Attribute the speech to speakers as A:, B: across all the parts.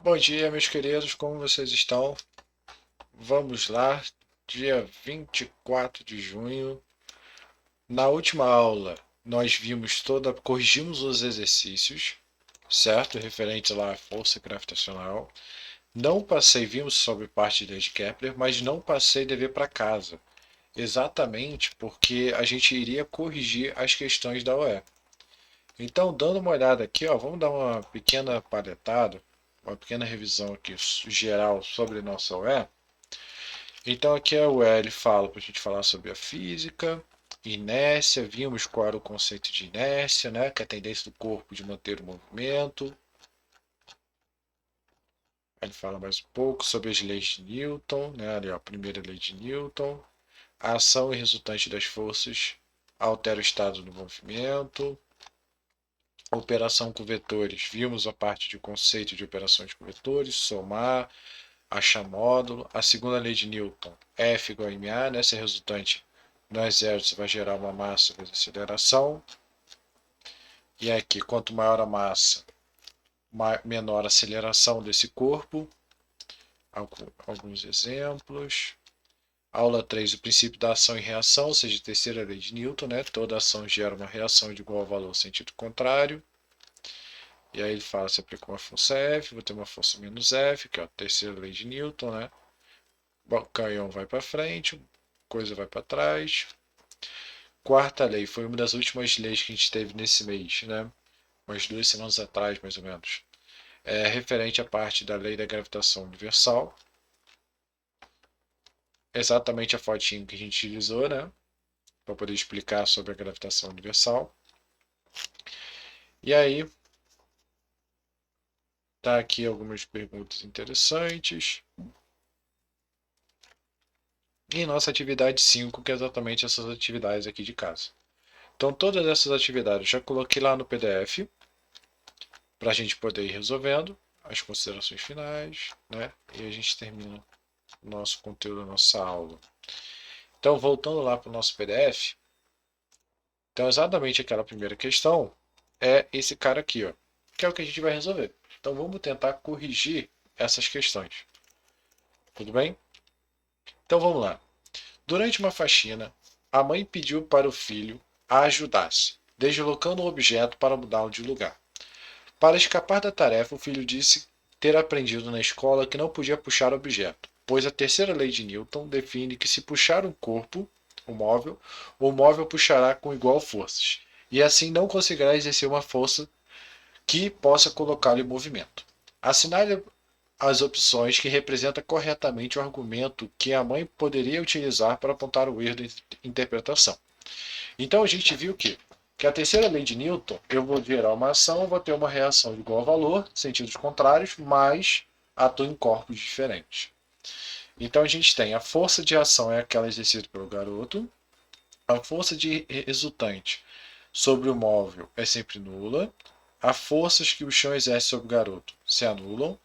A: Bom dia, meus queridos, como vocês estão? Vamos lá, dia 24 de junho. Na última aula, corrigimos os exercícios, certo? Referente lá à força gravitacional. Não passei, vimos sobre parte de Kepler, mas não passei dever para casa. Exatamente porque a gente iria corrigir as questões da UE. Então, dando uma olhada aqui, ó, vamos dar uma pequena paletada, uma pequena revisão aqui geral sobre nossa UE. Então aqui a UL fala para a gente falar sobre a física, inércia, vimos qual era o conceito de inércia, né, que é a tendência do corpo de manter o movimento. Ele fala mais um pouco sobre as leis de Newton, né, ali, ó, a primeira lei de Newton. A ação e resultante das forças altera o estado do movimento. Operação com vetores, vimos a parte de conceito de operações com vetores, somar, achar módulo. A segunda lei de Newton, F igual a ma, né? Se a resultante não é zero, você vai gerar uma massa vezes aceleração. E aqui, quanto maior a massa, menor a aceleração desse corpo. Alguns exemplos. Aula 3, o princípio da ação e reação, ou seja, a terceira lei de Newton, né? Toda ação gera uma reação de igual valor sentido contrário. E aí ele fala, se aplica uma força F, vou ter uma força menos F, que é a terceira lei de Newton, né? O canhão vai para frente, coisa vai para trás. Quarta lei foi uma das últimas leis que a gente teve nesse mês, né? Umas 2 semanas atrás, mais ou menos. É referente à parte da lei da gravitação universal. Exatamente a fotinho que a gente utilizou, né? Para poder explicar sobre a gravitação universal. E aí, tá aqui algumas perguntas interessantes. E nossa atividade 5, que é exatamente essas atividades aqui de casa. Então, todas essas atividades eu já coloquei lá no PDF, para a gente poder ir resolvendo as considerações finais, né? E a gente termina o nosso conteúdo, a nossa aula. Então, voltando lá para o nosso PDF, então exatamente aquela primeira questão é esse cara aqui, ó, que é o que a gente vai resolver. Então, vamos tentar corrigir essas questões. Tudo bem? Então, vamos lá. Durante uma faxina, a mãe pediu para o filho a ajudasse, deslocando um objeto para mudá-lo de lugar. Para escapar da tarefa, o filho disse ter aprendido na escola que não podia puxar objeto, pois a terceira lei de Newton define que se puxar um corpo, o móvel puxará com igual forças, e assim não conseguirá exercer uma força que possa colocá-lo em movimento. Assinale as opções que representam corretamente o argumento que a mãe poderia utilizar para apontar o erro de interpretação. Então a gente viu que a terceira lei de Newton, eu vou gerar uma ação, vou ter uma reação de igual valor, sentidos contrários, mas atua em corpos diferentes. Então a gente tem a força de ação é aquela exercida pelo garoto, a força de resultante sobre o móvel é sempre nula, as forças que o chão exerce sobre o garoto se anulam,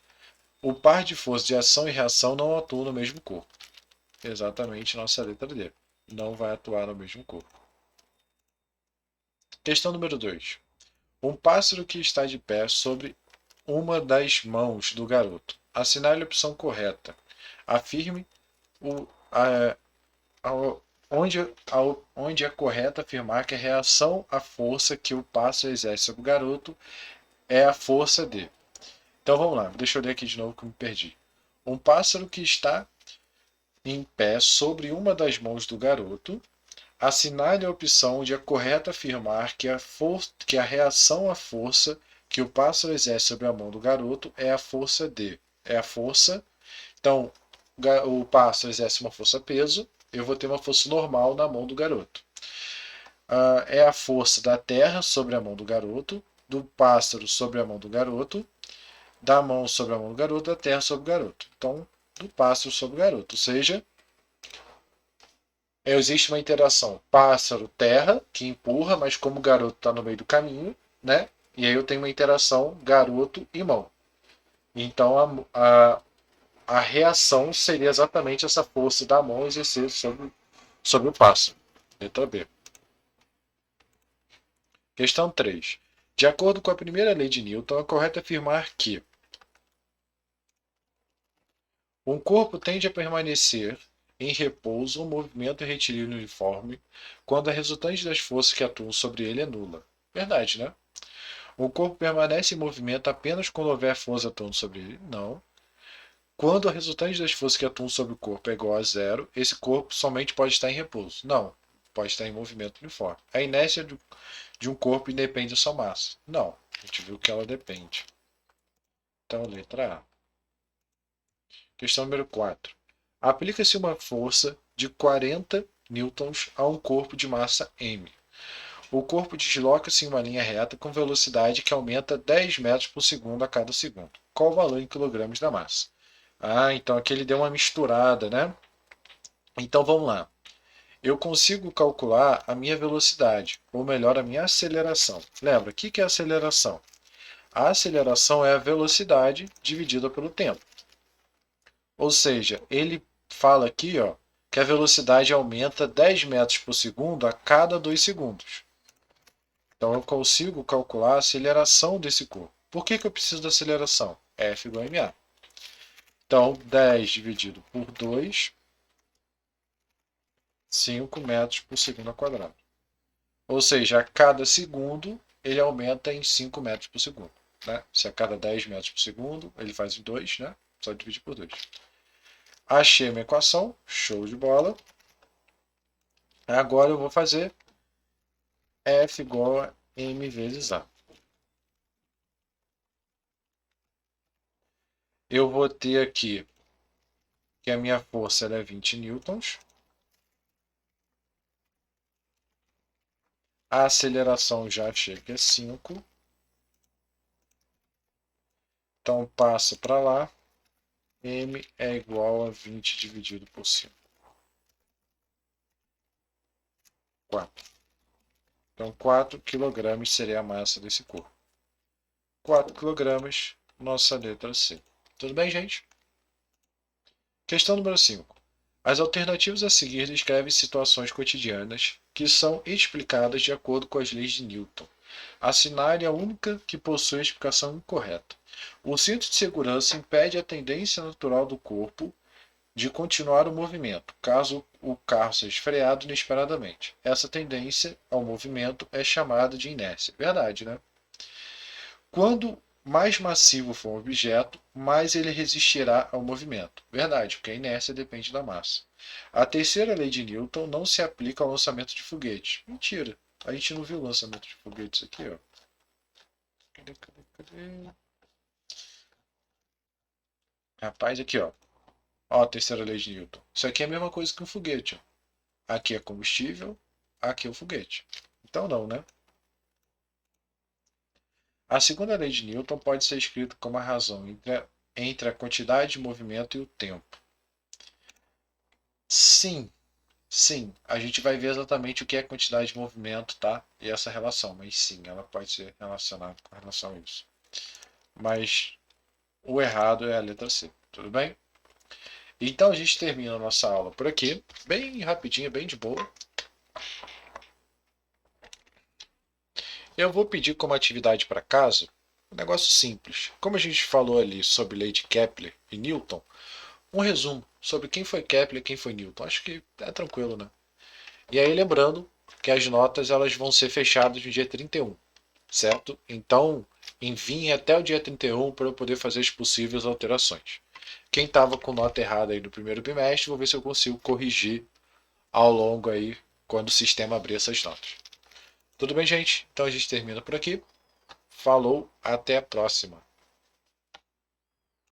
A: o par de forças de ação e reação não atuam no mesmo corpo. Exatamente nossa letra D. Não vai atuar no mesmo corpo. Questão número 2. Um pássaro que está de pé sobre uma das mãos do garoto. Assinale a opção correta. Afirme o, a, onde, onde é correto afirmar que a reação à força que o pássaro exerce sobre o garoto é a força de. Então vamos lá, deixa eu ler aqui de novo que eu me perdi. Um pássaro que está em pé sobre uma das mãos do garoto. Assinale a opção onde é correto afirmar que a reação à força que o pássaro exerce sobre a mão do garoto é a força de. É a força. Então, o pássaro exerce uma força peso, eu vou ter uma força normal na mão do garoto. É a força da terra sobre a mão do garoto, do pássaro sobre a mão do garoto, da mão sobre a mão do garoto, da terra sobre o garoto. Então, do pássaro sobre o garoto. Ou seja, existe uma interação pássaro-terra, que empurra, mas como o garoto está no meio do caminho, né? E aí eu tenho uma interação garoto e mão. Então a reação seria exatamente essa força da mão exercer sobre o pássaro. Letra B. Questão 3. De acordo com a primeira lei de Newton, é correto afirmar que Um corpo tende a permanecer em repouso ou movimento retilíneo uniforme quando a resultante das forças que atuam sobre ele é nula. Verdade, né? O corpo permanece em movimento apenas quando houver força atuando sobre ele? Não. Quando a resultante das forças que atuam sobre o corpo é igual a zero, esse corpo somente pode estar em repouso. Não. Pode estar em movimento uniforme. A inércia de um corpo independe da sua massa. Não. A gente viu que ela depende. Então, letra A. Questão número 4. Aplica-se uma força de 40 newtons a um corpo de massa m. O corpo desloca-se em uma linha reta com velocidade que aumenta 10 metros por segundo a cada segundo. Qual o valor em quilogramas da massa? Ah, então aqui ele deu uma misturada, né? Então vamos lá. Eu consigo calcular a minha velocidade, ou melhor, a minha aceleração. Lembra, o que é aceleração? A aceleração é a velocidade dividida pelo tempo. Ou seja, ele fala aqui, ó, que a velocidade aumenta 10 metros por segundo a cada 2 segundos. Então eu consigo calcular a aceleração desse corpo. Por que eu preciso da aceleração? F igual a ma. Então 10 dividido por 2, 5 metros por segundo ao quadrado. Ou seja, a cada segundo ele aumenta em 5 metros por segundo. Né? Se a cada 10 metros por segundo ele faz em 2, né? Só dividir por 2. Achei uma equação, show de bola. Agora eu vou fazer F igual a m vezes A. Eu vou ter aqui que a minha força é 20 newtons. A aceleração já chega a 5. Então passa para lá. M é igual a 20 dividido por 5. 4. Então 4 kg seria a massa desse corpo. 4 kg, nossa letra C. Tudo bem, gente? Questão número 5. As alternativas a seguir descrevem situações cotidianas que são explicadas de acordo com as leis de Newton. Assinale a única que possui a explicação incorreta. O cinto de segurança impede a tendência natural do corpo de continuar o movimento, caso o carro seja freado inesperadamente. Essa tendência ao movimento é chamada de inércia. Verdade, né? Quando mais massivo for um objeto, mais ele resistirá ao movimento. Verdade, porque a inércia depende da massa. A terceira lei de Newton não se aplica ao lançamento de foguetes. Mentira. A gente não viu o lançamento de foguetes aqui, ó. Cadê? Rapaz, aqui, ó. Ó, a terceira lei de Newton. Isso aqui é a mesma coisa que um foguete, ó. Aqui é combustível, aqui é o foguete. Então não, né? A segunda lei de Newton pode ser escrita como a razão entre a quantidade de movimento e o tempo. Sim, sim. A gente vai ver exatamente o que é quantidade de movimento, tá? E essa relação. Mas sim, ela pode ser relacionada com relação a isso. Mas o errado é a letra C. Tudo bem? Então a gente termina a nossa aula por aqui. Bem rapidinho, bem de boa. Eu vou pedir como atividade para casa um negócio simples. Como a gente falou ali sobre lei de Kepler e Newton, um resumo sobre quem foi Kepler e quem foi Newton. Acho que é tranquilo, né? E aí lembrando que as notas elas vão ser fechadas no dia 31, certo? Então enviem até o dia 31 para eu poder fazer as possíveis alterações. Quem estava com nota errada aí no primeiro bimestre, vou ver se eu consigo corrigir ao longo aí quando o sistema abrir essas notas. Tudo bem, gente? Então a gente termina por aqui. Falou, até a próxima.